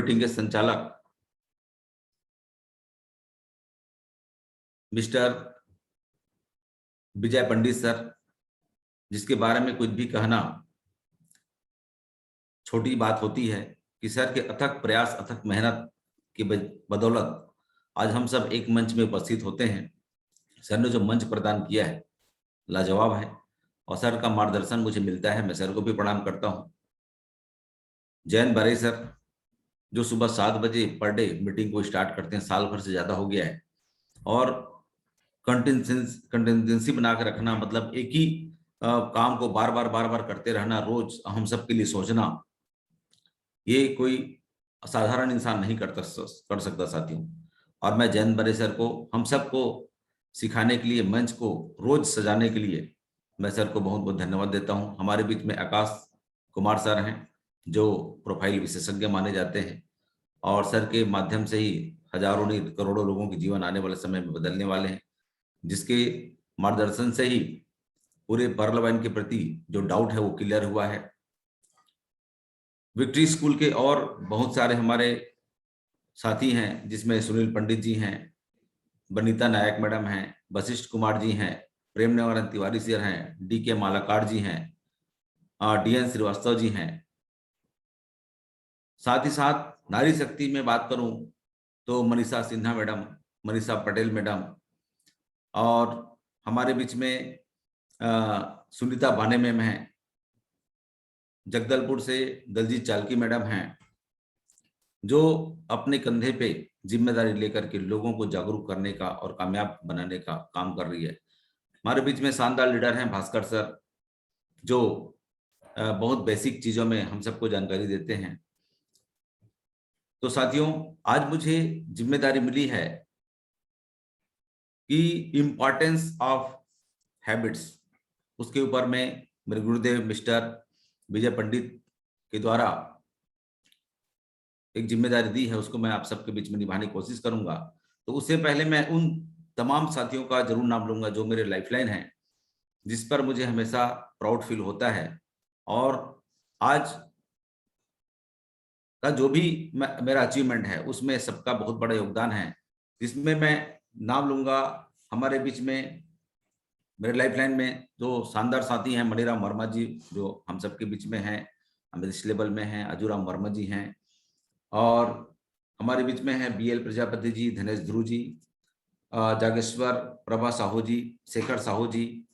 Meeting के संचालक mister विजय पंडित sir, जिसके बारे में कुछ भी कहना छोटी बात होती है, कि सर के अथक प्रयास, अथक मेहनत की बदौलत आज हम सब एक मंच में उपस्थित होते हैं। सर ने जो मंच प्रदान किया है लाजवाब है, और सर का मार्गदर्शन मुझे मिलता है। मैं सर को भी प्रणाम करता हूं। जैन बरे सर, जो सुबह 7 बजे पर डे मीटिंग को स्टार्ट करते हैं, साल भर से ज्यादा हो गया है, और कंटिजेंसी बना के रखना, मतलब एक ही काम को बार बार करते रहना, रोज हम सब के लिए सोचना, ये कोई असाधारण इंसान नहीं कर सकता साथियों। और मैं जैन बरे सर को, हम सबको सिखाने के लिए, मंच को रोज सजाने के लिए मैं सर को बहुत बहुत धन्यवाद देता हूं। हमारे बीच में आकाश कुमार सर हैं, जो प्रोफाइल विशेषज्ञ माने जाते हैं, और सर के माध्यम से ही हजारों नहीं करोड़ों लोगों के जीवन आने वाले समय में बदलने वाले हैं, जिसके मार्गदर्शन से ही पूरे पर्लवाइन के प्रति जो डाउट है वो क्लियर हुआ है। विक्ट्री स्कूल के और बहुत सारे हमारे साथी हैं, जिसमें सुनील पंडित जी हैं, बनीता नायक मैडम हैं, वशिष्ठ कुमार जी हैं, प्रेम निवारण तिवारी सर हैं, DK मालाकार जी हैं, DN श्रीवास्तव जी हैं। साथ ही साथ नारी शक्ति में बात करूं तो मनीषा सिन्हा मैडम, मनीषा पटेल मैडम, और हमारे बीच में सुनीता बाने मैम हैं, जगदलपुर से दलजीत चालकी मैडम हैं, जो अपने कंधे पे जिम्मेदारी लेकर के लोगों को जागरूक करने का और कामयाब बनाने का काम कर रही है। हमारे बीच में शानदार लीडर हैं भास्कर सर, जो बहुत बेसिक चीजों में हम सबको जानकारी देते हैं। तो साथियों, आज मुझे जिम्मेदारी मिली है कि इम्पोर्टेंस ऑफ हैबिट्स, उसके ऊपर मैं मेरे गुरुदेव मिस्टर विजय पंडित के द्वारा एक जिम्मेदारी दी है, उसको मैं आप सबके बीच में निभाने की कोशिश करूंगा। तो उससे पहले मैं उन तमाम साथियों का जरूर नाम लूंगा जो मेरे लाइफलाइन हैं, जिस पर मुझे हमेशा प्राउड फील होता है, और आज का जो भी मेरा अचीवमेंट है उसमें सबका बहुत बड़ा योगदान है। जिसमें मैं नाम लूंगा हमारे बीच में, मेरे लाइफलाइन में जो शानदार साथी हैं, मणिराम वर्मा जी, जो हम सबके बीच में हैं, अमरीश लेवल में हैं, अजूराम वर्मा जी हैं, और हमारे बीच में हैं BL प्रजापति जी, धनेश ध्रुव जी, जागेश्वर प्रभा साहू जी, शेखर साहू जी,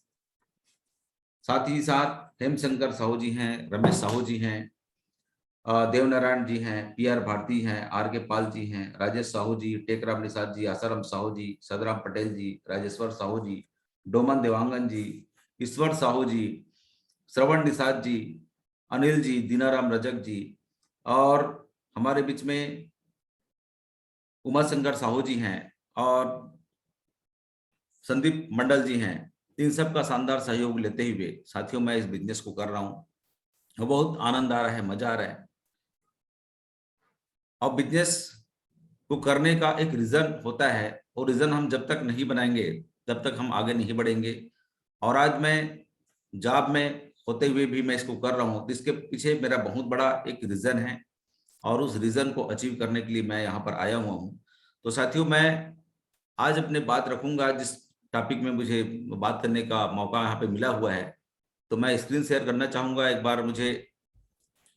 साथ ही साथ हेमशंकर साहू जी हैं, रमेश साहू जी हैं, देवनारायण जी हैं, PR भारती हैं, RK पाल जी हैं, राजेश साहू जी, टेकराम निषाद जी, आसाराम साहू जी, सदराम पटेल जी, राजेश्वर साहू जी, डोमन देवांगन जी, ईश्वर साहू जी, श्रवण निषाद जी, अनिल जी, दीनाराम रजक जी, और हमारे बीच में उमाशंकर साहू जी हैं, और संदीप मंडल जी हैं। इन सब का शानदार सहयोग लेते हुए साथियों मैं इस बिजनेस को कर रहा हूँ, बहुत आनंद आ रहा है, मजा आ रहा है। और बिजनेस को करने का एक रीजन होता है, और रीजन हम जब तक नहीं बनाएंगे तब तक हम आगे नहीं बढ़ेंगे। और आज मैं जॉब में होते हुए भी मैं इसको कर रहा हूँ, तो इसके पीछे मेरा बहुत बड़ा एक रीजन है, और उस रीजन को अचीव करने के लिए मैं यहाँ पर आया हुआ हूँ। तो साथियों, मैं आज अपने बात रखूंगा जिस टॉपिक में मुझे बात करने का मौका यहाँ पे मिला हुआ है, तो मैं स्क्रीन शेयर करना चाहूंगा। एक बार मुझे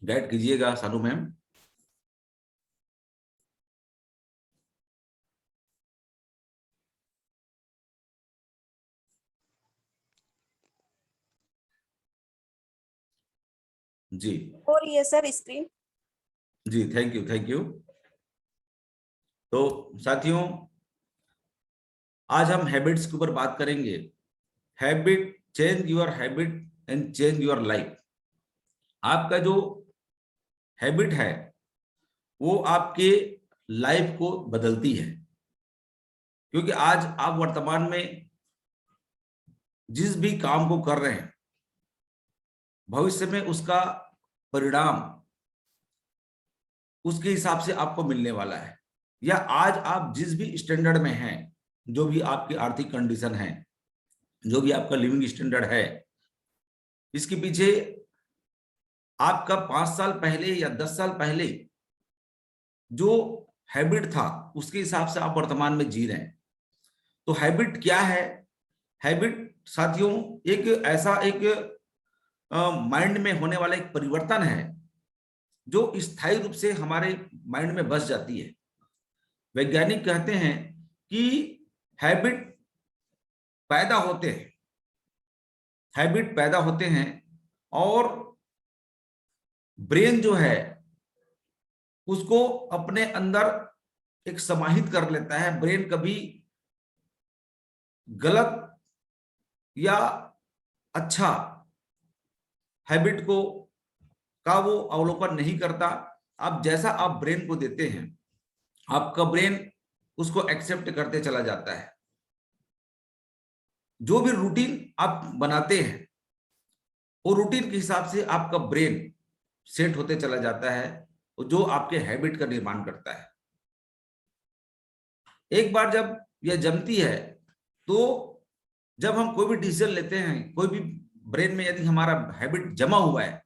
गाइड कीजिएगा सानू मैम। जी हो रही है सर स्क्रीन? जी, थैंक यू, थैंक यू। तो साथियों, आज हम हैबिट्स के ऊपर बात करेंगे। Habit, change your habit and change your life. आपका जो हैबिट है वो आपके लाइफ को बदलती है, क्योंकि आज आप वर्तमान में जिस भी काम को कर रहे हैं, भविष्य में उसका परिणाम उसके हिसाब से आपको मिलने वाला है। या आज आप जिस भी स्टैंडर्ड में हैं, जो भी आपकी आर्थिक कंडीशन है, जो भी आपका लिविंग स्टैंडर्ड है, इसके पीछे आपका 5 साल पहले या 10 साल पहले जो हैबिट था उसके हिसाब से आप वर्तमान में जी रहे हैं। तो हैबिट क्या है? हैबिट साथियों एक ऐसा एक माइंड में होने वाला एक परिवर्तन है जो स्थायी रूप से हमारे माइंड में बस जाती है। वैज्ञानिक कहते हैं कि हैबिट पैदा होते हैं, हैबिट पैदा होते हैं और ब्रेन जो है उसको अपने अंदर एक समाहित कर लेता है। ब्रेन कभी गलत या अच्छा हैबिट को का वो अवलोकन नहीं करता। आप जैसा आप ब्रेन को देते हैं, आपका ब्रेन उसको एक्सेप्ट करते चला जाता है। जो भी रूटीन आप बनाते हैं वो रूटीन के हिसाब से आपका ब्रेन सेट होते चला जाता है, जो आपके हैबिट का निर्माण करता है। एक बार जब यह जमती है तो जब हम कोई भी डिसीजन लेते हैं, कोई भी ब्रेन में यदि हमारा हैबिट जमा हुआ है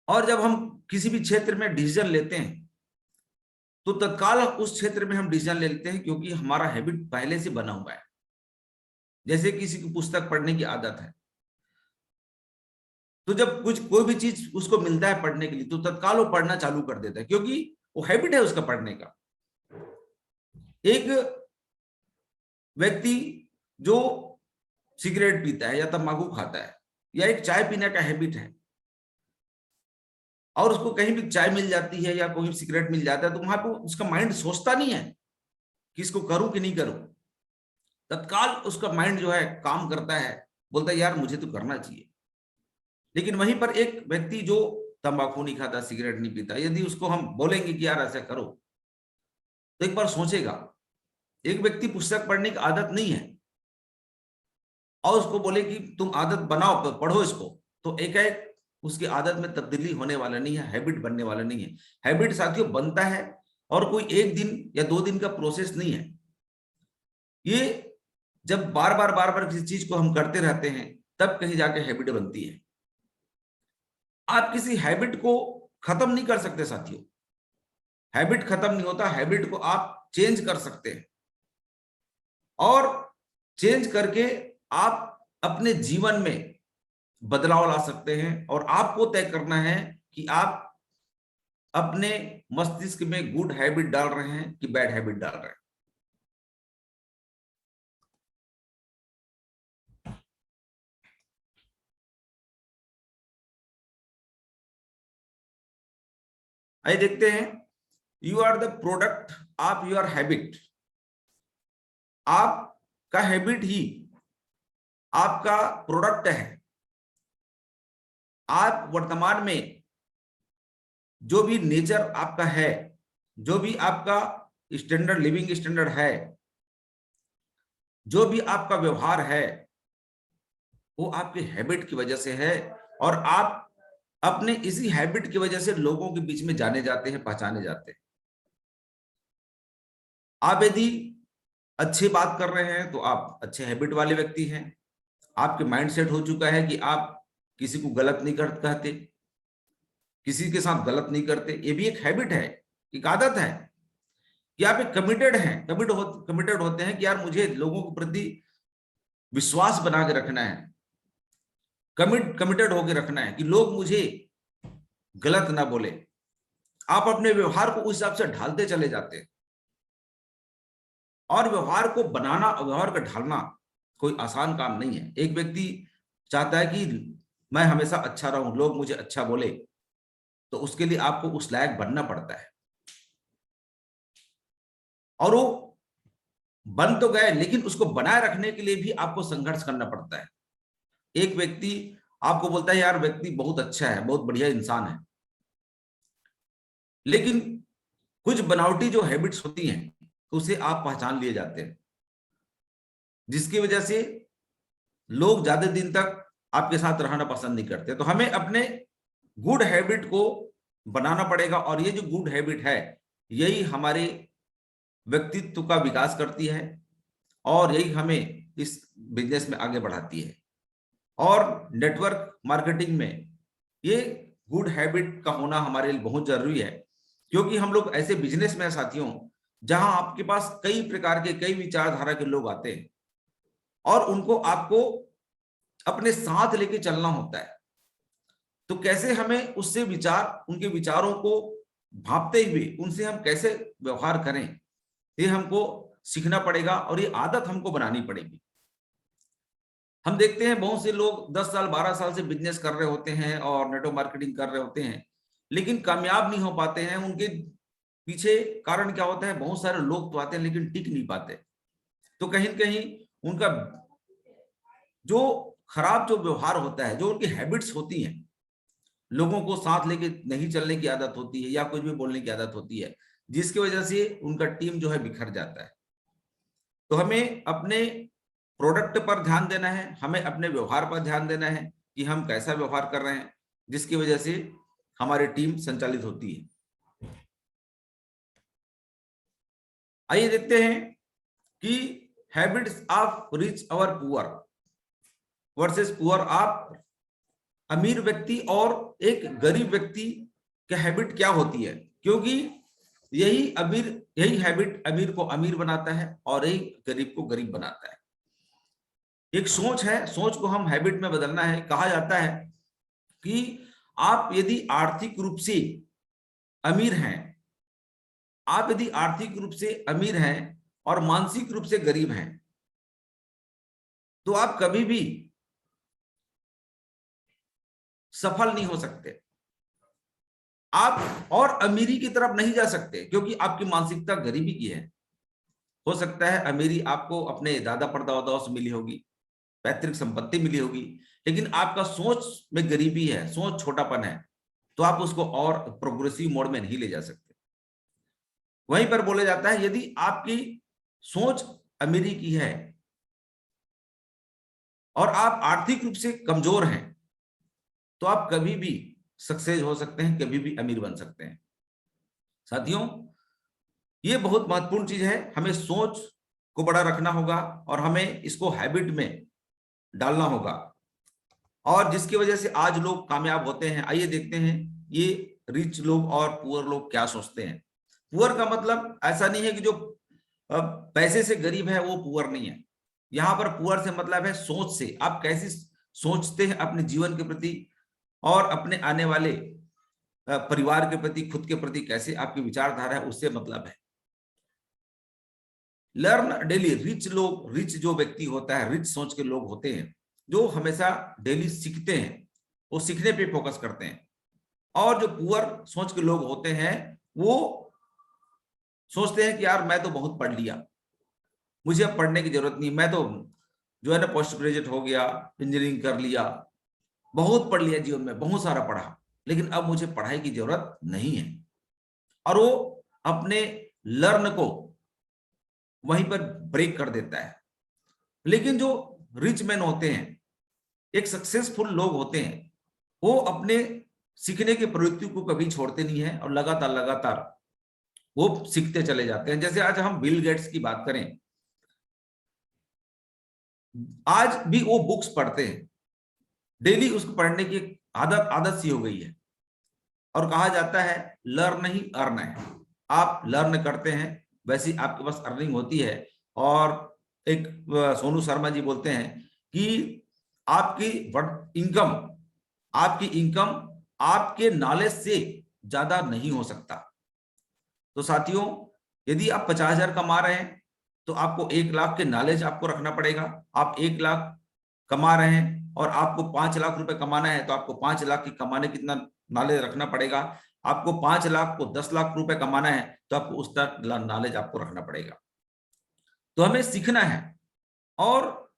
और जब हम किसी भी क्षेत्र में डिसीजन लेते हैं तो तत्काल उस क्षेत्र में हम डिसीजन ले लेते हैं क्योंकि हमारा हैबिट पहले से बना हुआ है। जैसे किसी की पुस्तक पढ़ने की आदत है तो जब कुछ कोई भी चीज उसको मिलता है पढ़ने के लिए तो तत्काल वो पढ़ना चालू कर देता है क्योंकि वो हैबिट है उसका पढ़ने का। एक व्यक्ति जो सिगरेट पीता है या तंबाकू खाता है या एक चाय पीने का हैबिट है और उसको कहीं भी चाय मिल जाती है या कोई सिगरेट मिल जाता है तो वहां पर उसका माइंड सोचता नहीं है कि इसको करूं कि नहीं करूं। तत्काल उसका माइंड जो है काम करता है, बोलता है यार मुझे तो करना चाहिए। लेकिन वहीं पर एक व्यक्ति जो तंबाकू नहीं खाता, सिगरेट नहीं पीता, यदि उसको हम बोलेंगे कि यार ऐसा करो तो एक बार सोचेगा। एक व्यक्ति पुस्तक पढ़ने की आदत नहीं है और उसको बोले कि तुम आदत बनाओ, पढ़ो इसको, तो एकाएक उसकी आदत में तब्दीली होने वाला नहीं है, हैबिट बनने वाला नहीं है। हैबिट साथियों बनता है और कोई एक दिन या 2 दिन का प्रोसेस नहीं है। ये जब बार बार किसी चीज को हम करते रहते हैं तब कहीं जाके हैबिट बनती है। आप किसी हैबिट को खत्म नहीं कर सकते साथियों, हैबिट खत्म नहीं होता, हैबिट को आप चेंज कर सकते हैं और चेंज करके आप अपने जीवन में बदलाव ला सकते हैं। और आपको तय करना है कि आप अपने मस्तिष्क में गुड हैबिट डाल रहे हैं कि बैड हैबिट डाल रहे हैं। आइए देखते हैं। You are the product of your habit. आपका हैबिट ही आपका प्रोडक्ट है। आप वर्तमान में जो भी नेचर आपका है, जो भी आपका स्टैंडर्ड लिविंग स्टैंडर्ड है, जो भी आपका व्यवहार है, वो आपके हैबिट की वजह से है। और आप अपने इसी हैबिट की वजह से लोगों के बीच में जाने जाते हैं, पहचाने जाते हैं। आप यदि अच्छी बात कर रहे हैं तो आप अच्छे हैबिट वाले व्यक्ति हैं। आपके माइंड सेट हो चुका है कि आप किसी को गलत नहीं कहते, किसी के साथ गलत नहीं करते। ये भी एक हैबिट है, एक आदत है कि आप एक कमिटेड हैं, कमिटेड होते हैं कि यार मुझे लोगों के प्रति विश्वास बना के रखना है, कमिटेड होकर रखना है कि लोग मुझे गलत ना बोले। आप अपने व्यवहार को उस हिसाब से ढालते चले जाते हैं। और व्यवहार को बनाना, व्यवहार को ढालना कोई आसान काम नहीं है। एक व्यक्ति चाहता है कि मैं हमेशा अच्छा रहूं, लोग मुझे अच्छा बोले, तो उसके लिए आपको उस लायक बनना पड़ता है। और वो बन तो गए, लेकिन उसको बनाए रखने के लिए भी आपको संघर्ष करना पड़ता है। एक व्यक्ति आपको बोलता है यार व्यक्ति बहुत अच्छा है, बहुत बढ़िया इंसान है, लेकिन कुछ बनावटी जो हैबिट्स होती हैं उसे आप पहचान लिए जाते हैं, जिसकी वजह से लोग ज्यादा दिन तक आपके साथ रहना पसंद नहीं करते। तो हमें अपने गुड हैबिट को बनाना पड़ेगा और ये जो गुड हैबिट है यही हमारे व्यक्तित्व का विकास करती है और यही हमें इस बिजनेस में आगे बढ़ाती है। और नेटवर्क मार्केटिंग में ये गुड हैबिट का होना हमारे लिए बहुत जरूरी है। क्योंकि हम लोग ऐसे बिजनेस में हैं साथियों, जहां आपके पास कई प्रकार के, कई विचारधारा के लोग आते हैं और उनको आपको अपने साथ लेके चलना होता है। तो कैसे हमें उससे विचार, उनके विचारों को भांपते हुए उनसे हम कैसे व्यवहार करें, ये हमको सीखना पड़ेगा और ये आदत हमको बनानी पड़ेगी। हम देखते हैं बहुत से लोग 10 साल 12 साल से बिजनेस कर रहे होते हैं और नेटवर्क मार्केटिंग कर रहे होते हैं, लेकिन कामयाब नहीं हो पाते हैं। उनके पीछे कारण क्या होता है? बहुत सारे लोग तो आते हैं लेकिन टिक नहीं पाते। तो कहीं न कहीं उनका जो खराब जो व्यवहार होता है, जो उनकी हैबिट्स होती हैं, लोगों को साथ लेके नहीं चलने की आदत होती है या कुछ भी बोलने की आदत होती है, जिसकी वजह से उनका टीम जो है बिखर जाता है। तो हमें अपने प्रोडक्ट पर ध्यान देना है, हमें अपने व्यवहार पर ध्यान देना है कि हम कैसा व्यवहार कर रहे हैं, जिसकी वजह से हमारी टीम संचालित होती है। आइए देखते हैं कि हैबिट्स ऑफ रिच और पुअर वर्सेस पुअर ऑफ अमीर व्यक्ति और एक गरीब व्यक्ति की हैबिट क्या होती है, क्योंकि यही हैबिट अमीर को अमीर बनाता है और यही गरीब को गरीब बनाता है। एक सोच है, सोच को हम हैबिट में बदलना है। कहा जाता है कि आप यदि आर्थिक रूप से अमीर हैं, आप यदि आर्थिक रूप से अमीर हैं और मानसिक रूप से गरीब हैं, तो आप कभी भी सफल नहीं हो सकते। आप और अमीरी की तरफ नहीं जा सकते क्योंकि आपकी मानसिकता गरीबी की है। हो सकता है अमीरी आपको अपने दादा परदादाओं से मिली होगी, पैतृक संपत्ति मिली होगी, लेकिन आपका सोच में गरीबी है, सोच छोटापन है, तो आप उसको और प्रोग्रेसिव मोड में नहीं ले जा सकते। वहीं पर बोला जाता है यदि आपकी सोच अमीरी की है और आप आर्थिक रूप से कमजोर हैं, तो आप कभी भी सक्सेस हो सकते हैं, कभी भी अमीर बन सकते हैं। साथियों, ये बहुत महत्वपूर्ण चीज है। हमें सोच को बड़ा रखना होगा और हमें इसको हैबिट में डालना होगा, और जिसकी वजह से आज लोग कामयाब होते हैं। आइए देखते हैं ये रिच लोग और पुअर लोग क्या सोचते हैं। पुअर का मतलब ऐसा नहीं है कि जो पैसे से गरीब है वो पुअर नहीं है। यहाँ पर पुअर से मतलब है सोच से, आप कैसी सोचते हैं अपने जीवन के प्रति और अपने आने वाले परिवार के प्रति, खुद के प्रति कैसे आपकी विचारधारा है, उससे मतलब है। लर्न डेली, रिच लोग, रिच जो व्यक्ति होता है, रिच सोच के लोग होते हैं जो हमेशा डेली सीखते हैं, वो सीखने पे फोकस करते हैं। और जो पुअर सोच के लोग होते हैं वो सोचते हैं कि यार मैं तो बहुत पढ़ लिया, मुझे अब पढ़ने की जरूरत नहीं, मैं तो जो है ना पोस्ट ग्रेजुएट हो गया, इंजीनियरिंग कर लिया, बहुत पढ़ लिया जीवन में, बहुत सारा पढ़ा, लेकिन अब मुझे पढ़ाई की जरूरत नहीं है। और वो अपने लर्न को वहीं पर ब्रेक कर देता है। लेकिन जो रिच मैन होते हैं, एक सक्सेसफुल लोग होते हैं, वो अपने सीखने की प्रवृत्ति को कभी छोड़ते नहीं है और लगातार लगातार वो सीखते चले जाते हैं। जैसे आज हम बिल गेट्स की बात करें, आज भी वो बुक्स पढ़ते हैं, डेली उसको पढ़ने की आदत आदत सी हो गई है। और कहा जाता है लर्न ही अर्न है। आप लर्न करते हैं, वैसी आपके पास अर्निंग होती है। और एक सोनू शर्मा जी बोलते हैं कि आपकी इनकम, आपकी इनकम आपके नॉलेज से ज्यादा नहीं हो सकता। तो साथियों, यदि आप 50,000 कमा रहे हैं तो आपको 1 लाख के नॉलेज आपको रखना पड़ेगा। आप 1 लाख कमा रहे हैं और आपको 5 लाख रुपए कमाना है, तो आपको 5 लाख की कमाने कितना नॉलेज रखना पड़ेगा। आपको 5 लाख को 10 लाख रुपए कमाना है तो आपको उसका नॉलेज आपको रखना पड़ेगा। तो हमें सीखना है। और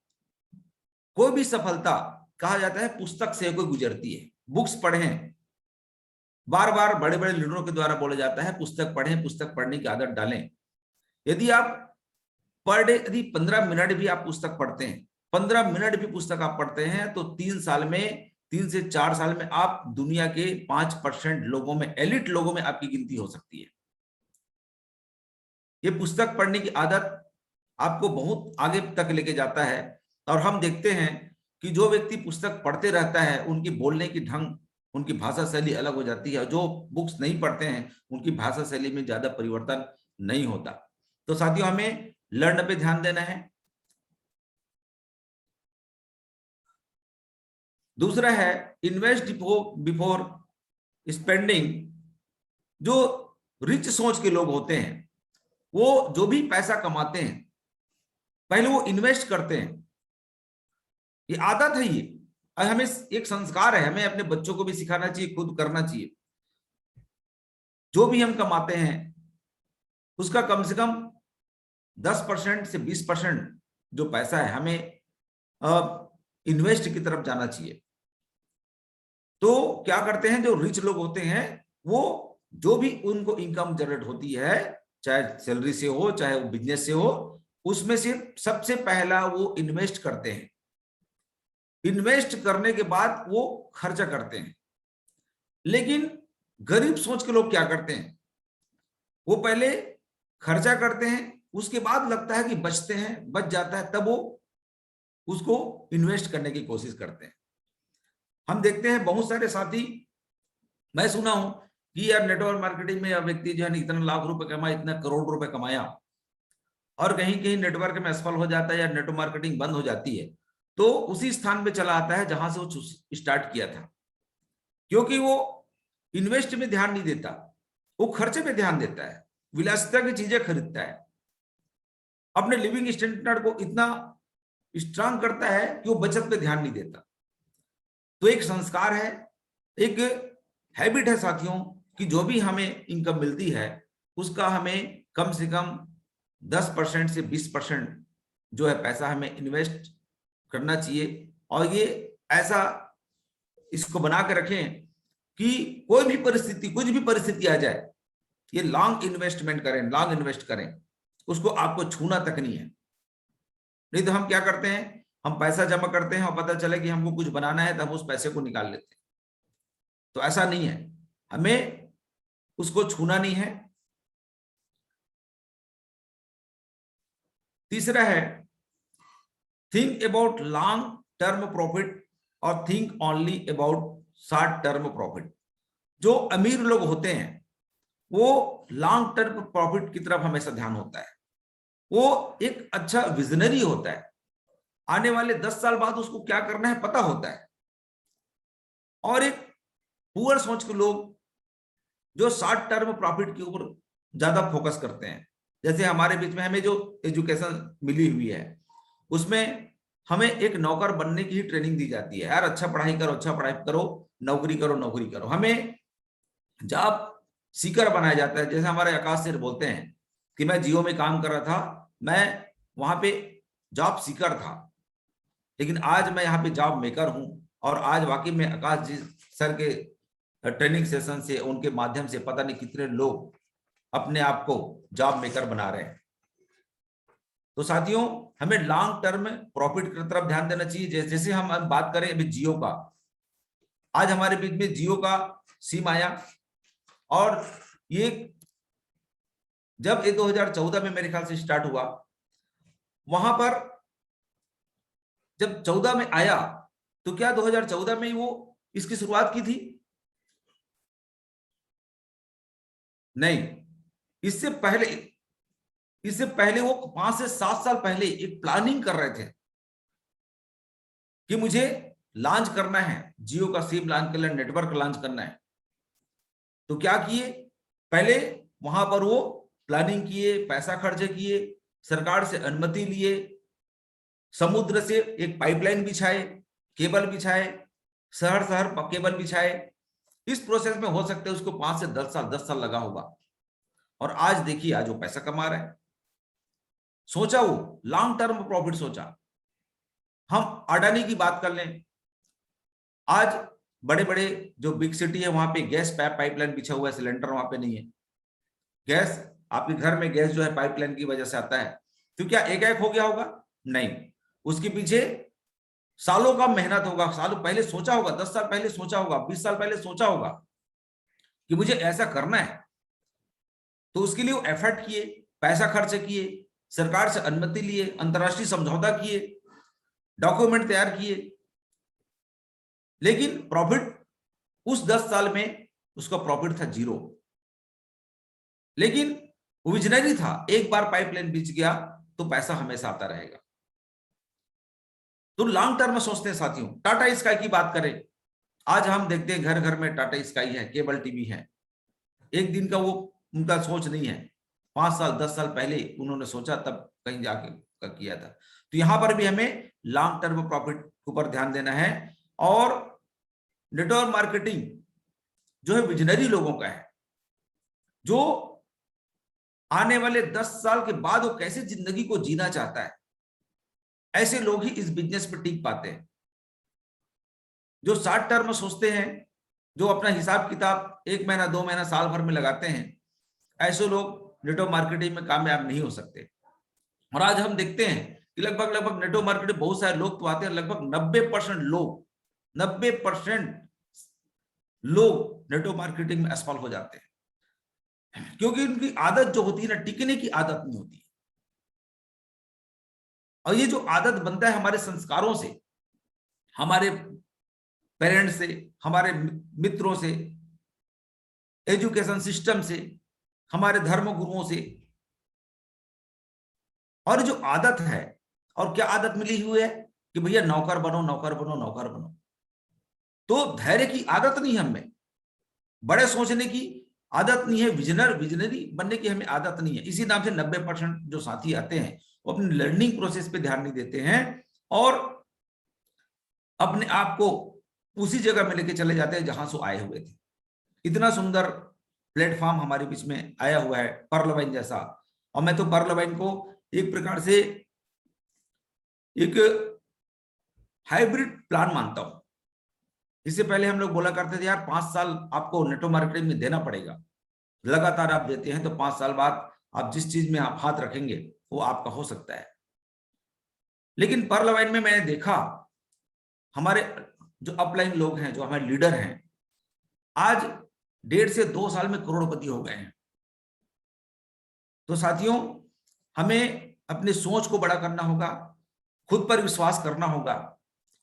कोई भी सफलता कहा जाता है पुस्तक से कोई गुजरती है। बुक्स पढ़ें, बार बार बड़े बड़े लीडरों के द्वारा बोला जाता है पुस्तक पढ़ें, पुस्तक पढ़ने की आदत डालें। यदि आप पर डे यदि 15 मिनट भी आप पुस्तक पढ़ते हैं, 15 मिनट भी पुस्तक आप पढ़ते हैं, तो 3 से 4 साल में आप दुनिया के 5% लोगों में, एलिट लोगों में आपकी गिनती हो सकती है। ये पुस्तक पढ़ने की आदत आपको बहुत आगे तक लेके जाता है। और हम देखते हैं कि जो व्यक्ति पुस्तक पढ़ते रहता है, उनकी बोलने की ढंग उनकी भाषा शैली अलग हो जाती है। जो बुक्स नहीं पढ़ते हैं उनकी भाषा शैली में ज्यादा परिवर्तन नहीं होता। तो साथियों, हमें लर्न पे ध्यान देना है। दूसरा है इन्वेस्ट बिफोर स्पेंडिंग। जो रिच सोच के लोग होते हैं वो जो भी पैसा कमाते हैं पहले वो इन्वेस्ट करते हैं। ये आदत है, ये हमें एक संस्कार है, हमें अपने बच्चों को भी सिखाना चाहिए, खुद करना चाहिए। जो भी हम कमाते हैं उसका कम से कम 10% से 20% जो पैसा है हमें इन्वेस्ट की तरफ जाना चाहिए। तो क्या करते हैं जो रिच लोग होते हैं, वो जो भी उनको इनकम जनरेट होती है, चाहे सैलरी से हो चाहे वो बिजनेस से हो, उसमें से सबसे पहला वो इन्वेस्ट करते हैं। इन्वेस्ट करने के बाद वो खर्चा करते हैं। लेकिन गरीब सोच के लोग क्या करते हैं, वो पहले खर्चा करते हैं, उसके बाद लगता है कि बचते हैं, बच जाता है, तब वो उसको इन्वेस्ट करने की कोशिश करते हैं। हम देखते हैं बहुत सारे साथी, मैं सुना हूं कि यार नेटवर्क मार्केटिंग में यह व्यक्ति जो है इतना लाख रुपए कमाया, इतना करोड़ रुपए कमाया, और कहीं कहीं नेटवर्क में असफल हो जाता है या नेटवर्क मार्केटिंग बंद हो जाती है, तो उसी स्थान पे चला आता है जहां से वो स्टार्ट किया था। क्योंकि वो इन्वेस्ट में ध्यान नहीं देता, वो खर्चे पे ध्यान देता है, विलासिता की चीजें खरीदता है, अपने लिविंग स्टैंडर्ड को इतना स्ट्रांग करता है कि वो बचत पे ध्यान नहीं देता। तो एक संस्कार है, एक हैबिट है साथियों, कि जो भी हमें इनकम मिलती है उसका हमें कम से कम 10% से 20% जो है पैसा हमें इन्वेस्ट करना चाहिए। और ये ऐसा इसको बना के रखें कि कोई भी परिस्थिति, कुछ भी परिस्थिति आ जाए, ये लॉन्ग इन्वेस्टमेंट करें, लॉन्ग इन्वेस्ट करें, उसको आपको छूना तक नहीं है। नहीं तो हम क्या करते हैं, हम पैसा जमा करते हैं और पता चले कि हमको कुछ बनाना है तो हम उस पैसे को निकाल लेते हैं। तो ऐसा नहीं है, हमें उसको छूना नहीं है। तीसरा है think about long term profit और think only about short term profit. जो अमीर लोग होते हैं वो लॉन्ग टर्म प्रॉफिट की तरफ हमेशा ध्यान होता है, वो एक अच्छा विजनरी होता है, आने वाले 10 साल बाद उसको क्या करना है पता होता है। और एक पुअर सोच के लोग जो शॉर्ट टर्म प्रॉफिट के ऊपर ज्यादा फोकस करते हैं। जैसे हमारे बीच में हमें जो एजुकेशन मिली हुई है उसमें हमें एक नौकर बनने की ही ट्रेनिंग दी जाती है, यार अच्छा पढ़ाई करो, अच्छा पढ़ाई करो, नौकरी करो, नौकरी करो। हमें जॉब सीकर बनाया जाता है। जैसे हमारे आकाश सर बोलते हैं कि मैं जियो में काम कर रहा था, मैं वहां पे जॉब सीकर था, लेकिन आज मैं यहाँ पे जॉब मेकर हूं। और आज वाकई में आकाश जी सर के ट्रेनिंग सेशन से, उनके माध्यम से पता नहीं कितने लोग अपने आप को जॉब मेकर बना रहे हैं। तो साथियों, हमें लॉन्ग टर्म प्रॉफिट की तरफ ध्यान देना चाहिए। जैसे हम बात करें अभी जियो का, आज हमारे बीच में जियो का सिम आया, और ये जब ये 2014 में मेरे ख्याल से स्टार्ट हुआ, वहां पर जब 14 में आया तो क्या 2014 में ही वो इसकी शुरुआत की थी? नहीं, इससे पहले वो 5 से 7 साल पहले एक प्लानिंग कर रहे थे कि मुझे लॉन्च करना है, जियो का सिम लॉन्च करना है, नेटवर्क लॉन्च करना है। तो क्या किए, पहले वहां पर वो प्लानिंग किए, पैसा खर्च किए, सरकार से अनुमति लिए, समुद्र से एक पाइपलाइन बिछाए, केबल बिछाए, शहर शहर केबल बिछाए। इस प्रोसेस में हो सकता है उसको 5 से 10 साल लगा होगा। और आज देखिए, आज वो पैसा कमा रहे हैं। सोचा वो लॉन्ग टर्म प्रॉफिट सोचा। हम अडानी की बात कर लें, आज बड़े बड़े जो बिग सिटी है वहां पे गैस पाइपलाइन बिछा हुआ है, सिलेंडर वहां पे नहीं है। गैस, आपके घर में गैस जो है पाइपलाइन की वजह से आता है। तो क्या एक हो गया होगा? नहीं, उसके पीछे सालों का मेहनत होगा। सालों पहले सोचा होगा, 10 साल पहले सोचा होगा, 20 साल पहले सोचा होगा कि मुझे ऐसा करना है। तो उसके लिए वो एफर्ट किए, पैसा खर्च किए, सरकार से अनुमति लिए, अंतरराष्ट्रीय समझौता किए, डॉक्यूमेंट तैयार किए, लेकिन प्रॉफिट उस 10 साल में उसका प्रॉफिट था 0, लेकिन वो विजनरी था, एक बार पाइपलाइन बिछ गया तो पैसा हमेशा आता रहेगा। तो लॉन्ग टर्म में सोचते हैं साथियों। टाटा स्काई की बात करें, आज हम देखते हैं घर घर में टाटा स्काई है, केबल टीवी है। एक दिन का वो उनका सोच नहीं है, 5 साल 10 साल पहले उन्होंने सोचा, तब कहीं जाके किया था। तो यहां पर भी हमें लॉन्ग टर्म प्रॉफिट के ऊपर ध्यान देना है। और नेटवर्क मार्केटिंग जो है विजनरी लोगों का है, जो आने वाले 10 साल के बाद वो कैसे जिंदगी को जीना चाहता है, ऐसे लोग ही इस बिजनेस पे टिक पाते हैं। जो शॉर्ट टर्म में सोचते हैं, जो अपना हिसाब किताब 1 महीना 2 महीना साल भर में लगाते हैं, ऐसे लोग नेटवर्क मार्केटिंग में कामयाब नहीं हो सकते। और आज हम देखते हैं कि लगभग नेटवर्क मार्केटिंग बहुत सारे लोग तो आते हैं, लगभग 90% लोग नेटवर्क मार्केटिंग में असफल हो जाते हैं, क्योंकि उनकी आदत जो होती है ना, टिकने की आदत नहीं होती। और ये जो आदत बनता है हमारे संस्कारों से, हमारे पेरेंट्स से, हमारे मित्रों से, एजुकेशन सिस्टम से, हमारे धर्म गुरुओं से। और जो आदत है, और क्या आदत मिली हुई है कि भैया नौकर बनो नौकर बनो नौकर बनो। तो धैर्य की आदत नहीं है हमें, बड़े सोचने की आदत नहीं है, विजनरी बनने की हमें आदत नहीं है। इसी नाम से 90% जो साथी आते हैं वो अपनी लर्निंग प्रोसेस पे ध्यान नहीं देते हैं और अपने आप को उसी जगह में लेके चले जाते हैं जहां से आए हुए थे। इतना सुंदर प्लेटफॉर्म हमारे बीच में आया हुआ है, पर्ल वाइन जैसा। और मैं तो पर्ल वाइन को एक प्रकार से एक हाइब्रिड प्लान मानता हूं। इससे पहले हम लोग बोला करते थे यार 5 साल आपको नेटवर्क मार्केटिंग में देना पड़ेगा, लगातार आप देते हैं तो 5 साल बाद आप जिस चीज में आप हाथ रखेंगे वो आपका हो सकता है। लेकिन पर्ल वाइन में मैंने देखा हमारे जो अपलाइन लोग हैं, जो हमारे लीडर हैं, आज 1.5 से 2 साल में करोड़पति हो गए हैं। तो साथियों, हमें अपनी सोच को बड़ा करना होगा, खुद पर विश्वास करना होगा,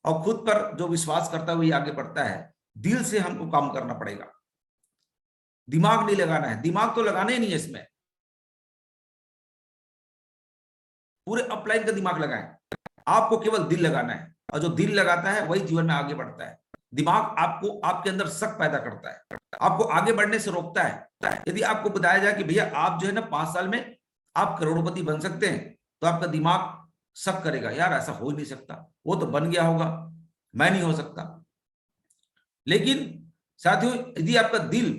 और खुद पर जो विश्वास करता है वही आगे बढ़ता है। दिल से हमको काम करना पड़ेगा, दिमाग नहीं लगाना है। दिमाग तो लगाना ही नहीं है इसमें, पूरे अपलाइन का दिमाग लगाएं। आपको केवल दिल लगाना है, और जो दिल लगाता है वही जीवन में आगे बढ़ता है। दिमाग आपको, आपके अंदर शक पैदा करता है, आपको आगे बढ़ने से रोकता है। यदि आपको बताया जाए कि भैया आप जो है ना 5 साल में आप करोड़पति बन सकते हैं, तो आपका दिमाग शक करेगा, यार ऐसा हो ही नहीं सकता, वो तो बन गया होगा, मैं नहीं हो सकता। लेकिन साथियों, यदि आपका दिल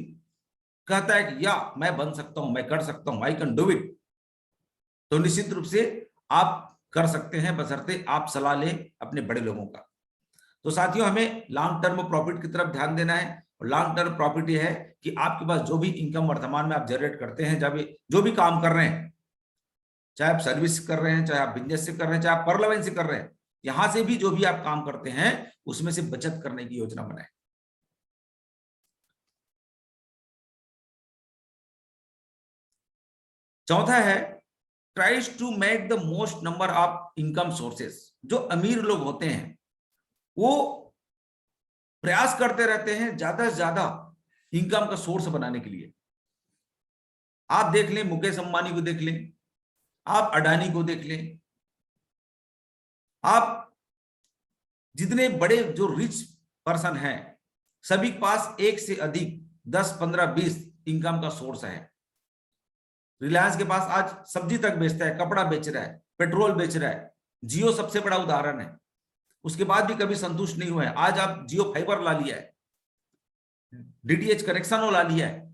कहता है कि या मैं बन सकता हूं, मैं कर सकता हूं, आई कैन डू इट, तो निश्चित रूप से आप कर सकते हैं, बशर्ते आप सलाह लें अपने बड़े लोगों का। तो साथियों, हमें लॉन्ग टर्म प्रॉफिट की तरफ ध्यान देना है। और लॉन्ग टर्म प्रॉफिट ये है कि आपके पास जो भी इनकम वर्तमान में आप जनरेट करते हैं, जब जो भी काम कर रहे हैं, चाहे आप सर्विस कर रहे हैं, चाहे आप बिजनेस से कर रहे हैं, चाहे आप पर्लवेन से कर रहे हैं, यहां से भी जो भी आप काम करते हैं उसमें से बचत करने की योजना बनाएं। चौथा है, tries to make the most number of income sources. जो अमीर लोग होते हैं वो प्रयास करते रहते हैं ज्यादा से ज्यादा इनकम का सोर्स बनाने के लिए। आप देख लें, मुकेश अंबानी को देख लें, आप अडानी को देख लें, आप जितने बड़े जो रिच पर्सन हैं, सभी के पास एक से अधिक 10, 15, 20 इनकम का सोर्स है। रिलायंस के पास आज सब्जी तक बेचता है, कपड़ा बेच रहा है, पेट्रोल बेच रहा है। जियो सबसे बड़ा उदाहरण है, उसके बाद भी कभी संतुष्ट नहीं हुआ है। आज आप जियो फाइबर ला लिया है, डीटीएच कनेक्शन ला लिया है।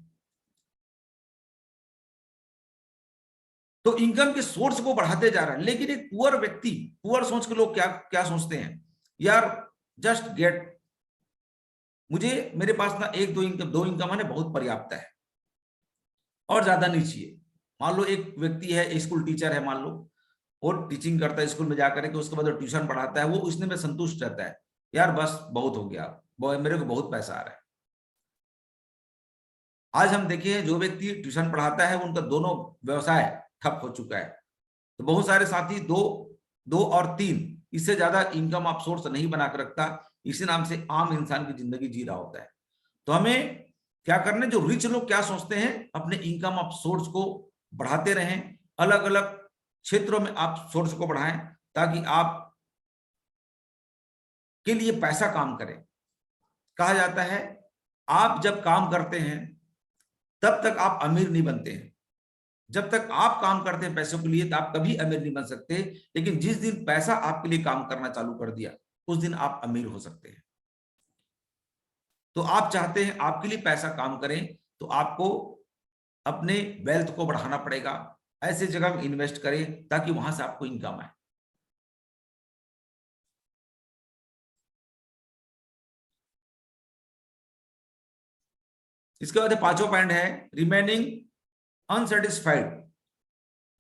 तो इनकम के सोर्स को बढ़ाते जा रहा है। लेकिन एक पुअर व्यक्ति, पुअर सोच के लोग क्या क्या सोचते हैं, यार जस्ट गेट, मुझे मेरे पास ना एक दो इनकम है, बहुत पर्याप्त है, और ज्यादा नहीं चाहिए। मान लो एक व्यक्ति है, स्कूल टीचर है, मान लो वो टीचिंग करता है स्कूल में जाकर के, उसके बाद ट्यूशन पढ़ाता है, वो उसने में संतुष्ट रहता है, यार बस बहुत हो गया, मेरे को बहुत पैसा आ रहा है। आज हम देखिए, जो व्यक्ति ट्यूशन पढ़ाता है उनका दोनों व्यवसाय ठप हो चुका है। तो बहुत सारे साथी 2 और 3, इससे ज्यादा इनकम आप सोर्स नहीं बना कर रखता, इसी नाम से आम इंसान की जिंदगी जी रहा होता है। तो हमें क्या करना है, जो रिच लोग क्या सोचते हैं, अपने इनकम ऑफ सोर्स को बढ़ाते रहें, अलग अलग क्षेत्रों में आप सोर्स को बढ़ाएं ताकि आप के लिए पैसा काम करे। कहा जाता है आप जब काम करते हैं तब तक आप अमीर नहीं बनते हैं। जब तक आप काम करते हैं पैसों के लिए तो आप कभी अमीर नहीं बन सकते, लेकिन जिस दिन पैसा आपके लिए काम करना चालू कर दिया उस दिन आप अमीर हो सकते हैं। तो आप चाहते हैं आपके लिए पैसा काम करें तो आपको अपने वेल्थ को बढ़ाना पड़ेगा, ऐसे जगह में इन्वेस्ट करें ताकि वहां से आपको इनकम आए। इसके बाद पांचवा पॉइंट है रिमेनिंग अनसेटिस्फाइड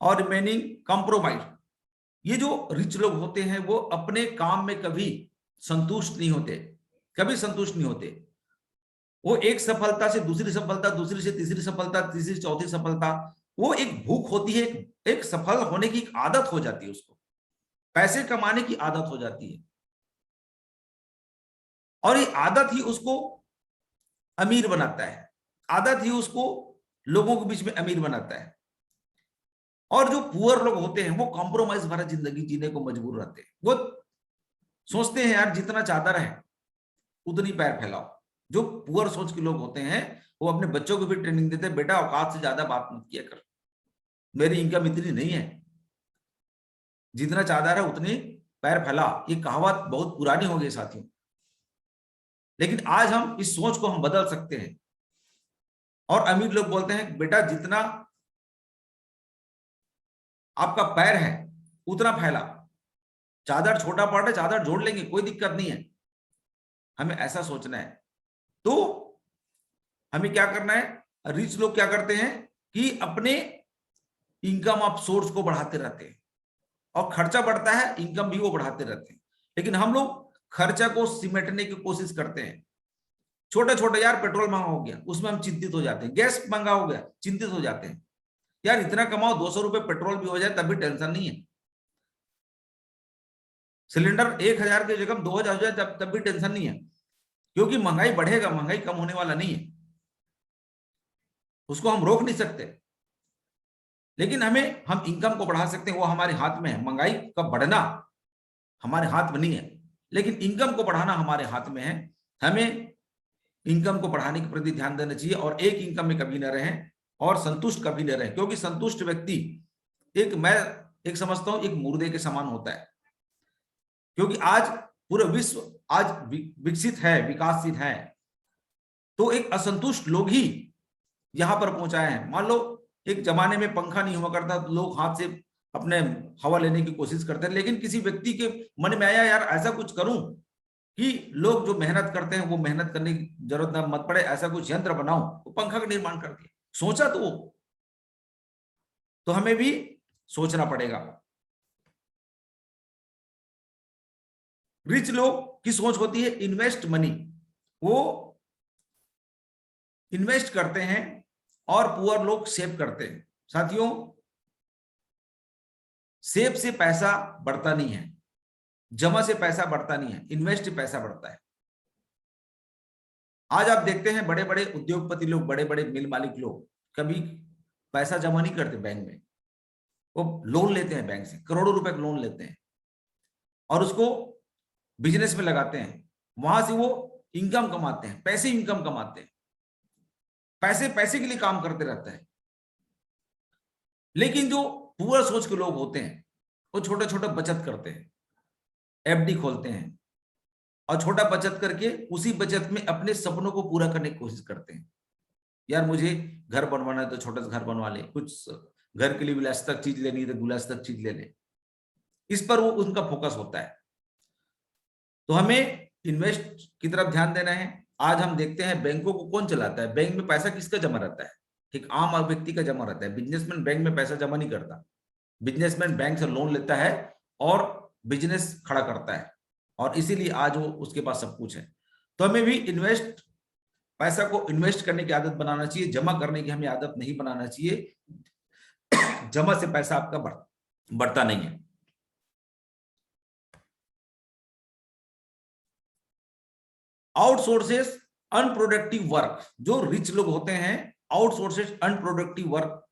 और रिमेनिंग कॉम्प्रोमाइज। ये जो रिच लोग होते हैं वो अपने काम में कभी संतुष्ट नहीं होते, कभी संतुष्ट नहीं होते। वो एक सफलता से दूसरी सफलता, दूसरी से तीसरी सफलता, तीसरी से चौथी सफलता, वो एक भूख होती है, एक सफल होने की एक आदत हो जाती है, उसको पैसे कमाने की आदत हो जाती है और ये आदत ही उसको अमीर बनाता है, आदत ही उसको लोगों के बीच में अमीर बनाता है। और जो पुअर लोग होते हैं वो कॉम्प्रोमाइज भरा जिंदगी जीने को मजबूर रहते हैं। वो सोचते हैं यार जितना चादर है उतनी पैर फैलाओ। जो पुअर सोच के लोग होते हैं वो अपने बच्चों को भी ट्रेनिंग देते हैं, बेटा औकात से ज्यादा बात मत किया कर, मेरी इनकम इतनी नहीं है, जितना चादर है उतनी पैर फैला। ये कहावत बहुत पुरानी हो गई साथियों, लेकिन आज हम इस सोच को हम बदल सकते हैं। और अमीर लोग बोलते हैं बेटा जितना आपका पैर है उतना फैला, चादर छोटा पड़ रहा है चादर जोड़ लेंगे, कोई दिक्कत नहीं है। हमें ऐसा सोचना है। तो हमें क्या करना है, रिच लोग क्या करते हैं कि अपने इनकम ऑफ सोर्स को बढ़ाते रहते हैं और खर्चा बढ़ता है, इनकम भी वो बढ़ाते रहते हैं। लेकिन हम लोग खर्चा को सिमटने की कोशिश करते हैं। छोटे छोटे यार पेट्रोल महंगा हो गया उसमें हम चिंतित हो जाते हैं, गैस महंगा हो गया चिंतित हो जाते हैं, यार इतना कमाओ 200 रुपए पेट्रोल भी हो जाए तब भी टेंशन नहीं है, सिलेंडर 1000 की जगह 2000 हो जाए तब भी टेंशन नहीं है, क्योंकि महंगाई बढ़ेगा, महंगाई कम होने वाला नहीं है, उसको हम रोक नहीं सकते। लेकिन हम इनकम को बढ़ा सकते हैं, वो हमारे हाथ में है। महंगाई का बढ़ना हमारे हाथ में नहीं है, लेकिन इनकम को बढ़ाना हमारे हाथ में है। हमें इनकम को बढ़ाने के प्रति ध्यान देना चाहिए और एक इनकम में कभी न रहें और संतुष्ट कभी न रहें, क्योंकि संतुष्ट व्यक्ति मैं एक समझता हूं एक मुर्दे के समान होता है। क्योंकि आज पूरा विश्व आज विकसित है, विकासशील है, तो एक असंतुष्ट लोग ही यहां पर पहुंचाए हैं। मान लो एक जमाने में पंखा नहीं हुआ करता तो लोग हाथ से अपने हवा लेने की कोशिश करते हैं, लेकिन किसी व्यक्ति के मन में आया यार ऐसा कुछ करूं कि लोग जो मेहनत करते हैं वो मेहनत करने की जरूरत ना मत पड़े, ऐसा कुछ यंत्र बनाऊं, वो पंखा का निर्माण कर दिया। सोचा तो हमें भी सोचना पड़ेगा। रिच लोग की सोच होती है इन्वेस्ट मनी, वो इन्वेस्ट करते हैं और पुअर लोग सेव करते हैं। साथियों सेव से पैसा बढ़ता नहीं है, जमा से पैसा बढ़ता नहीं है, इन्वेस्ट से पैसा बढ़ता है। आज आप देखते हैं बड़े बड़े उद्योगपति लोग, बड़े बड़े मिल मालिक लोग कभी पैसा जमा नहीं करते बैंक में, वो लोन लेते हैं बैंक से, करोड़ों रुपए का लोन लेते हैं और उसको बिजनेस में लगाते हैं, वहां से वो इनकम कमाते हैं, पैसे इनकम कमाते हैं, पैसे पैसे के लिए काम करते रहते हैं। लेकिन जो पुअर सोच के लोग होते हैं वो छोटे छोटे बचत करते हैं, एफडी खोलते हैं और छोटा बचत करके उसी बचत में अपने सपनों को पूरा करने की कोशिश करते हैं। यार मुझे घर बनवाना है तो छोटा सा घर बनवा ले, कुछ घर के लिए विलासिता चीज लेनी है तो विलासिता चीज ले ले, इस पर वो उनका फोकस होता है। तो हमें इन्वेस्ट की तरफ ध्यान देना है। आज हम देखते हैं बैंकों को कौन चलाता है, बैंक में पैसा किसका जमा रहता है, एक आम व्यक्ति का जमा रहता है। बिजनेसमैन बैंक में पैसा जमा नहीं करता, बिजनेसमैन बैंक से लोन लेता है और बिजनेस खड़ा करता है, और इसीलिए आज वो उसके पास सब कुछ है। तो हमें भी पैसा को इन्वेस्ट करने की आदत बनाना चाहिए, जमा करने की हमें आदत नहीं बनाना चाहिए। जमा से पैसा आपका बढ़ता नहीं है। आउटसोर्सेस अनप्रोडक्टिव वर्क, जो रिच लोग होते हैं आउटसोर्सेड अनप्रोडक्टिव वर्क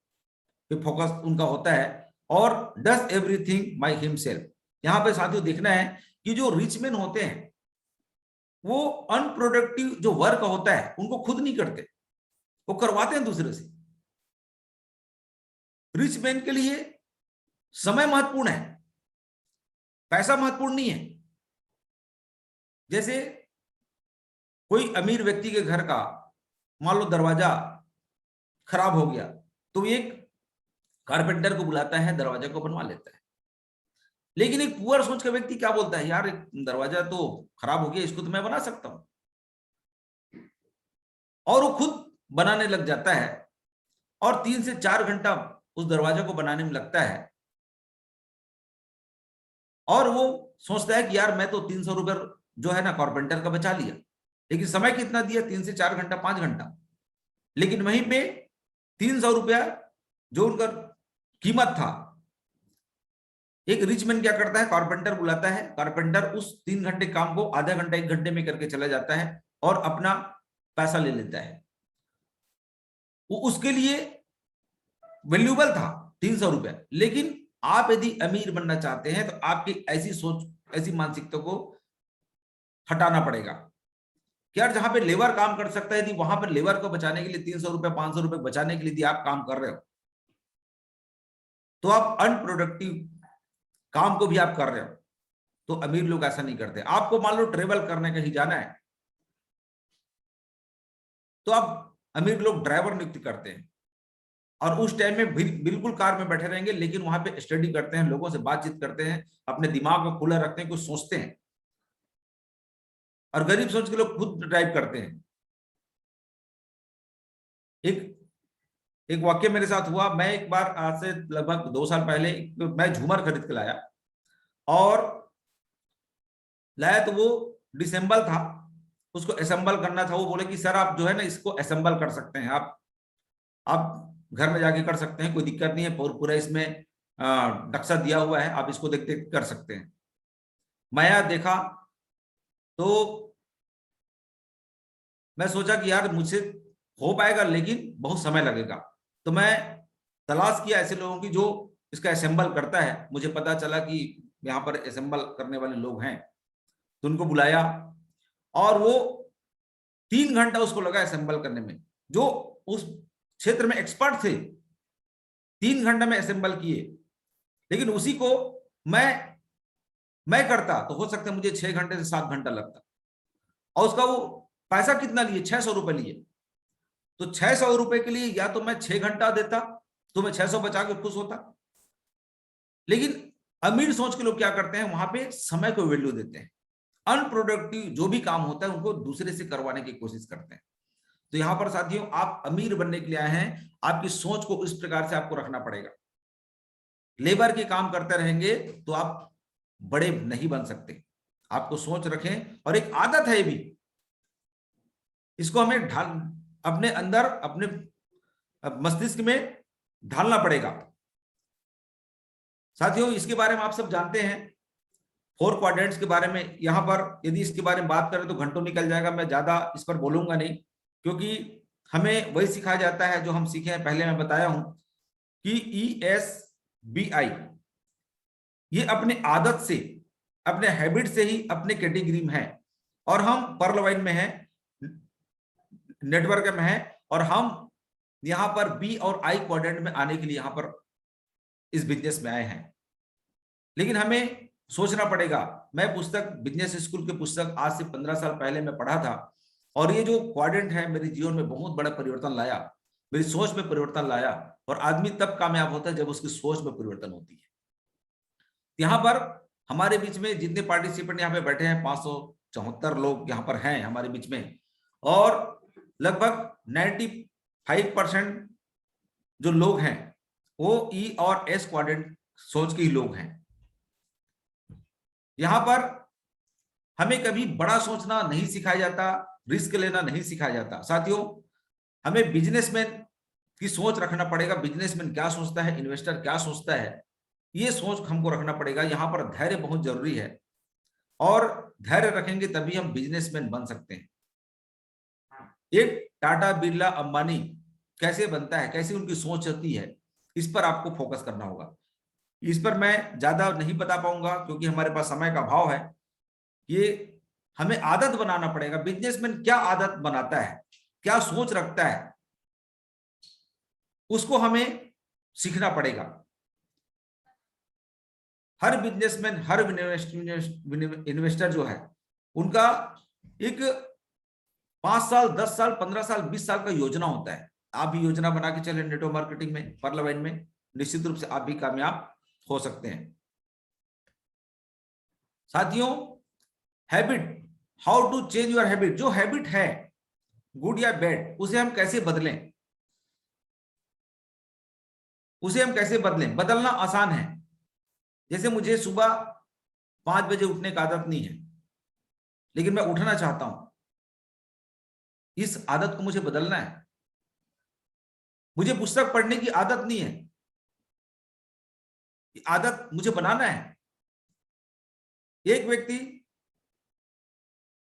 पे फोकस उनका होता है, और डज एवरीथिंग बाय हिमसेल्फ। यहां पे साथियों देखना है कि जो रिच मैन होते हैं वो अनप्रोडक्टिव जो वर्क होता है उनको खुद नहीं करते, वो करवाते हैं दूसरे से। रिच मैन के लिए समय महत्वपूर्ण है, पैसा महत्वपूर्ण नहीं है। जैसे कोई अमीर व्यक्ति के घर का मान लो दरवाजा खराब हो गया, तो एक कारपेंटर को बुलाता है, दरवाजा को बनवा लेता है। लेकिन एक पुअर सोच का व्यक्ति क्या बोलता है, यार दरवाजा तो खराब हो गया, इसको तो मैं बना सकता हूं, और वो खुद बनाने लग जाता है, और 3 से 4 घंटा उस दरवाजा को बनाने में लगता है, और वो सोचता है कि यार मैं तो 300 रुपये जो है ना कारपेंटर का बचा लिया, लेकिन समय कितना दिया, 3 से 4 घंटा, 5 घंटा। लेकिन वहीं पे 300 रुपया जो उनका कीमत था, एक रिच मैन क्या करता है, कारपेंटर बुलाता है, कारपेंटर उस 3 घंटे काम को आधा घंटा 1 घंटे में करके चला जाता है और अपना पैसा ले लेता है। वो उसके लिए वैल्यूबल था 300 रुपया। लेकिन आप यदि अमीर बनना चाहते हैं तो आपकी ऐसी सोच, ऐसी मानसिकता को हटाना पड़ेगा कि यार जहां पे लेबर काम कर सकता है, यदि वहां पर लेबर को बचाने के लिए 300 रुपये 500 रुपये बचाने के लिए यदि आप काम कर रहे हो, तो आप अनप्रोडक्टिव काम को भी आप कर रहे हो। तो अमीर लोग ऐसा नहीं करते। आपको मान लो ट्रेवल करने कहीं जाना है, तो आप अमीर लोग ड्राइवर नियुक्त करते हैं, और उस टाइम में बिल्कुल कार में बैठे रहेंगे, लेकिन वहां पे स्टडी करते हैं, लोगों से बातचीत करते हैं, अपने दिमाग को खुला रखते हैं, कुछ सोचते हैं। और गरीब सोच के लोग खुद ड्राइव करते हैं। एक एक वाक्य मेरे साथ हुआ। मैं एक बार आज से लगभग 2 साल पहले मैं झूमर खरीद के लाया, और लाया तो वो डिसेंबल था, उसको असेंबल करना था। वो बोले कि सर आप जो है ना इसको असेंबल कर सकते हैं, आप घर में जाके कर सकते हैं, कोई दिक्कत नहीं है, पूरा इसमें नक्शा दिया हुआ है, आप इसको देख देख कर सकते हैं। मैं देखा तो मैं सोचा कि यार मुझसे हो पाएगा, लेकिन बहुत समय लगेगा। तो मैं तलाश किया ऐसे लोगों की जो इसका असेंबल करता है। मुझे पता चला कि यहाँ पर असेंबल करने वाले लोग हैं, तो उनको बुलाया, और वो 3 घंटा उसको लगा असेंबल करने में। जो उस क्षेत्र में एक्सपर्ट थे, 3 घंटे में असेंबल किए। लेकिन उसी को मैं करता तो हो सकता है मुझे 6 घंटे से 7 घंटा लगता, और उसका वो पैसा कितना लिए, 600 रुपए लिए। तो 600 रुपए के लिए या तो मैं 6 घंटा देता तो मैं 600 बचा के खुश होता। लेकिन अमीर सोच के लोग क्या करते हैं, वहां पे समय को वैल्यू देते हैं, अनप्रोडक्टिव जो भी काम होता है उनको दूसरे से करवाने की कोशिश करते हैं। तो यहां पर साथियों, आप अमीर बनने के लिए आए हैं, आपकी सोच को इस प्रकार से आपको रखना पड़ेगा। लेबर के काम करते रहेंगे तो आप बड़े नहीं बन सकते। आपको सोच रखें, और एक आदत है भी, इसको हमें ढाल अपने अंदर, अपने मस्तिष्क में ढालना पड़ेगा। साथियों, इसके बारे में आप सब जानते हैं, 4 क्वाड्रेंट्स के बारे में। यहां पर यदि इसके बारे में बात करें तो घंटों निकल जाएगा, मैं ज्यादा इस पर बोलूंगा नहीं, क्योंकि हमें वही सिखाया जाता है जो हम सीखे हैं। पहले मैं बताया हूं कि ESBI ये अपने आदत से, अपने हैबिट से ही अपने कैटेगरी में है, और हम पर्ल वाइन में है, नेटवर्क में है, और हम यहां पर B और I क्वाड्रेंट में आने के लिए यहां पर इस बिजनेस में आए हैं। लेकिन हमें सोचना पड़ेगा। मैं पुस्तक, बिजनेस स्कूल की पुस्तक आज से 15 साल पहले मैं पढ़ा था, और ये जो क्वाड्रेंट है मेरे जीवन में बहुत बड़ा परिवर्तन लाया, मेरी सोच में परिवर्तन लाया। और आदमी तब कामयाब होता है जब उसकी सोच में परिवर्तन होती है। यहाँ पर हमारे बीच में जितने पार्टिसिपेंट यहाँ पे बैठे हैं, 574 लोग यहाँ पर हैं हमारे बीच में, और लगभग 95% जो लोग हैं वो E और S क्वाड्रेंट सोच के ही लोग हैं। यहां पर हमें कभी बड़ा सोचना नहीं सिखाया जाता, रिस्क लेना नहीं सिखाया जाता। साथियों, हमें बिजनेसमैन की सोच रखना पड़ेगा। बिजनेसमैन क्या सोचता है, इन्वेस्टर क्या सोचता है, ये सोच हमको रखना पड़ेगा। यहां पर धैर्य बहुत जरूरी है, और धैर्य रखेंगे तभी हम बिजनेसमैन बन सकते हैं। एक टाटा, बिरला, अंबानी कैसे बनता है, कैसे उनकी सोच होती है, इस पर आपको फोकस करना होगा। इस पर मैं ज्यादा नहीं बता पाऊंगा क्योंकि हमारे पास समय का अभाव है। ये हमें आदत बनाना पड़ेगा। बिजनेसमैन क्या आदत बनाता है, क्या सोच रखता है, उसको हमें सीखना पड़ेगा। हर बिजनेसमैन, हर इन्वेस्टर जो है, उनका एक 5 साल, 10 साल, 15 साल, 20 साल का योजना होता है। आप भी योजना बना के चले नेटवर्क मार्केटिंग में, परलाइन में, निश्चित रूप से आप भी कामयाब हो सकते हैं। साथियों, habit, how to change your habit. जो हैबिट है गुड या बैड, उसे हम कैसे बदलें, उसे हम कैसे बदलें। बदलना आसान है। जैसे मुझे सुबह 5 बजे उठने की आदत नहीं है, लेकिन मैं उठना चाहता हूं। इस आदत को मुझे बदलना है। मुझे पुस्तक पढ़ने की आदत नहीं है, आदत मुझे बनाना है। एक व्यक्ति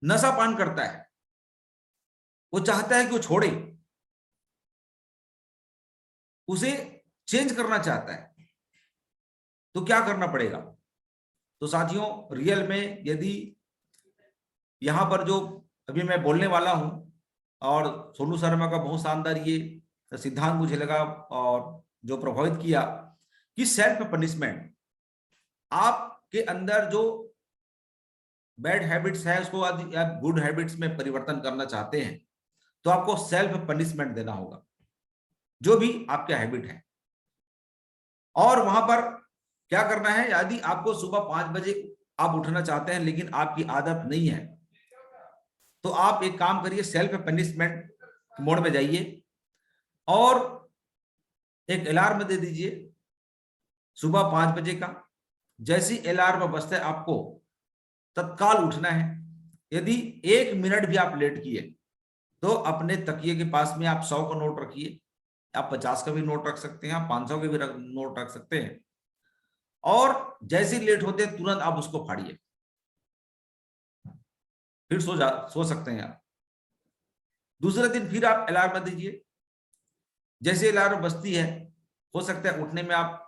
नशा पान करता है, वो चाहता है कि वो छोड़े, उसे चेंज करना चाहता है, तो क्या करना पड़ेगा। तो साथियों, रियल में यदि यहां पर जो अभी मैं बोलने वाला हूं, और सोनू शर्मा का बहुत शानदार ये सिद्धांत मुझे लगा और जो प्रभावित किया कि सेल्फ पनिशमेंट, आपके अंदर जो बैड हैबिट्स है उसको आप गुड हैबिट्स में परिवर्तन करना चाहते हैं, तो आपको सेल्फ पनिशमेंट देना होगा, जो भी आपका हैबिट है। और वहां पर क्या करना है, यदि आपको सुबह 5 बजे आप उठना चाहते हैं लेकिन आपकी आदत नहीं है, तो आप एक काम करिए, सेल्फ पनिशमेंट मोड में जाइए और एक अलार्म दे दीजिए सुबह 5 बजे का। जैसी अलार्म बजता है आपको तत्काल उठना है। यदि 1 मिनट भी आप लेट किए तो अपने तकिए के पास में आप 100 का नोट रखिए, आप 50 का भी नोट रख सकते हैं, आप 500 के भी नोट रख सकते हैं, और जैसे लेट होते हैं तुरंत आप उसको फाड़िए, फिर सो सकते हैं आप। दूसरे दिन फिर आप अलार्म दीजिए, जैसे अलार्म बजती है, हो सकता है उठने में आप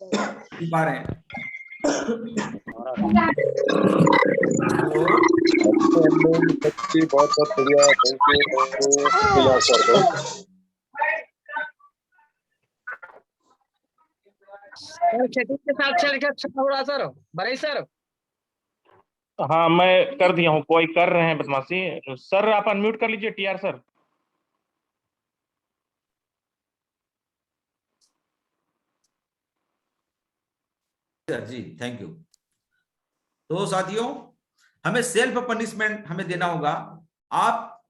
पा रहे हैं। बहुत बहुत बढ़िया, थैंक यू सर। के साथ चल के अच्छा हो रहा सर, बड़े सर। हाँ, मैं कर दिया हूँ, कोई कर रहे हैं बदमाशी। सर आप अनम्यूट कर लीजिए, टीआर सर। जी थैंक यू। तो साथियों, हमें सेल्फ पनिशमेंट हमें देना होगा। आप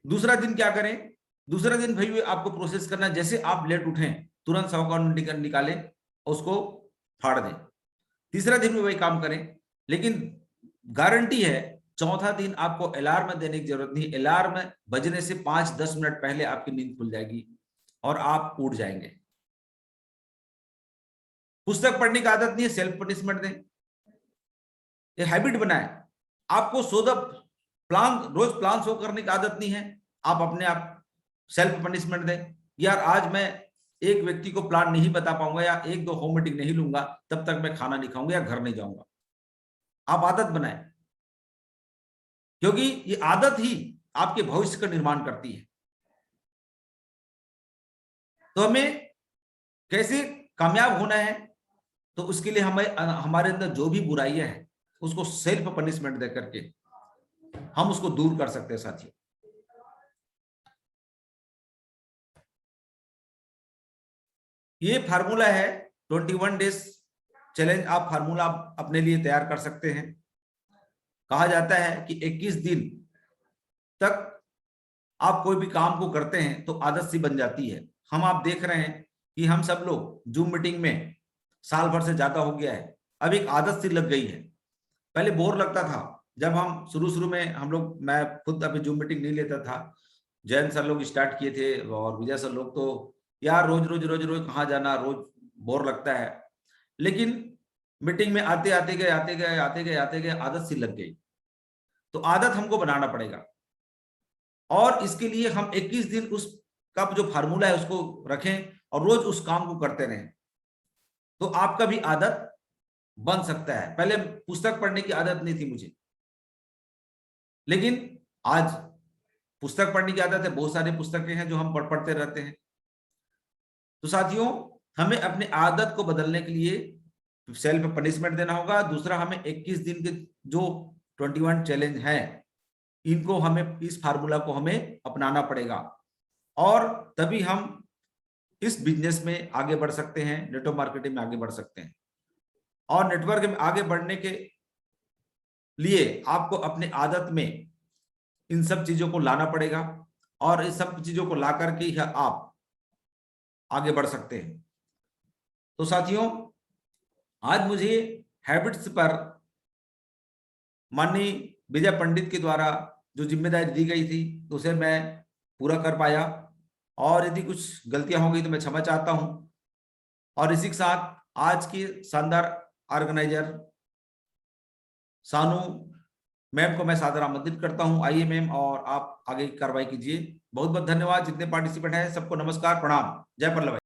दूसरा दिन क्या करें, दूसरा दिन भाई आपको प्रोसेस करना, जैसे आप लेट उठें तुरंत 100 का निकालें, उसको फाड़ दें। तीसरा दिन में वही काम करें, लेकिन गारंटी है चौथा दिन आपको अलार्म देने की जरूरत नहीं। अलार्म बजने से 5-10 मिनट पहले आपकी नींद खुल जाएगी और आप उठ जाएंगे। पुस्तक पढ़ने की आदत नहीं है, सेल्फ पनिशमेंट दें, ये हैबिट बनाए। आपको सो द प्लान, रोज प्लान शो करने की आदत नहीं है, आप अपने आप सेल्फ पनिशमेंट दें। यार आज मैं एक व्यक्ति को प्लान नहीं बता पाऊंगा या 1-2 होम मीटिंग नहीं लूंगा, तब तक मैं खाना नहीं खाऊंगा या घर नहीं जाऊंगा। आप आदत बनाए, क्योंकि ये आदत ही आपके भविष्य का निर्माण करती है। तो हमें कैसे कामयाब होना है, तो उसके लिए हमें हमारे अंदर जो भी बुराइयां हैं उसको सेल्फ पनिशमेंट दे करके हम उसको दूर कर सकते हैं। साथियों, ये फार्मूला है 21 डेज चैलेंज। आप फार्मूला अपने लिए तैयार कर सकते हैं। कहा जाता है कि 21 दिन तक आप कोई भी काम को करते हैं तो आदत सी बन जाती है। आप देख रहे हैं कि हम सब लोग जूम मीटिंग में साल भर से ज्यादा हो गया है, अब एक आदत सी लग गई है। पहले बोर लगता था, जब हम शुरू में हम लोग, मैं खुद अभी जूम मीटिंग नहीं लेता था, जैन सर लोग स्टार्ट किए थे और विजय सर लोग, तो यार रोज रोज कहाँ जाना, रोज बोर लगता है। लेकिन मीटिंग में आते आते गए आदत सी लग गई। तो आदत हमको बनाना पड़ेगा। और इसके लिए हम 21 दिन उसका जो फार्मूला है उसको रखें और रोज उस काम को करते रहें, तो आपका भी आदत बन सकता है। पहले पुस्तक पढ़ने की आदत नहीं थी मुझे, लेकिन आज पुस्तक पढ़ने की आदत है। बहुत सारी पुस्तकें हैं जो हम पढ़ते रहते हैं। तो साथियों, हमें अपने आदत को बदलने के लिए सेल्फ पनिशमेंट देना होगा। दूसरा, हमें 21 दिन के जो 21 चैलेंज है, इनको हमें, इस फार्मूला को हमें अपनाना पड़ेगा, और तभी हम इस बिजनेस में आगे बढ़ सकते हैं, नेटवर्क मार्केटिंग में आगे बढ़ सकते हैं। और नेटवर्क में आगे बढ़ने के लिए आपको अपने आदत में इन सब चीजों को लाना पड़ेगा, और इस सब चीजों को ला करके ही आप आगे बढ़ सकते हैं। तो साथियों, आज मुझे हैबिट्स पर माननीय विजय पंडित के द्वारा जो जिम्मेदारी दी गई थी, उसे मैं पूरा कर पाया, और यदि कुछ गलतियां हो गई तो मैं क्षमा चाहता हूं। और इसी के साथ आज की शानदार ऑर्गेनाइजर सानू मैम को मैं सादर आमंत्रित करता हूं। आइए मैम, और आप आगे की कार्रवाई कीजिए। बहुत बहुत धन्यवाद। जितने पार्टिसिपेंट हैं सबको नमस्कार, प्रणाम, जय पल्लव।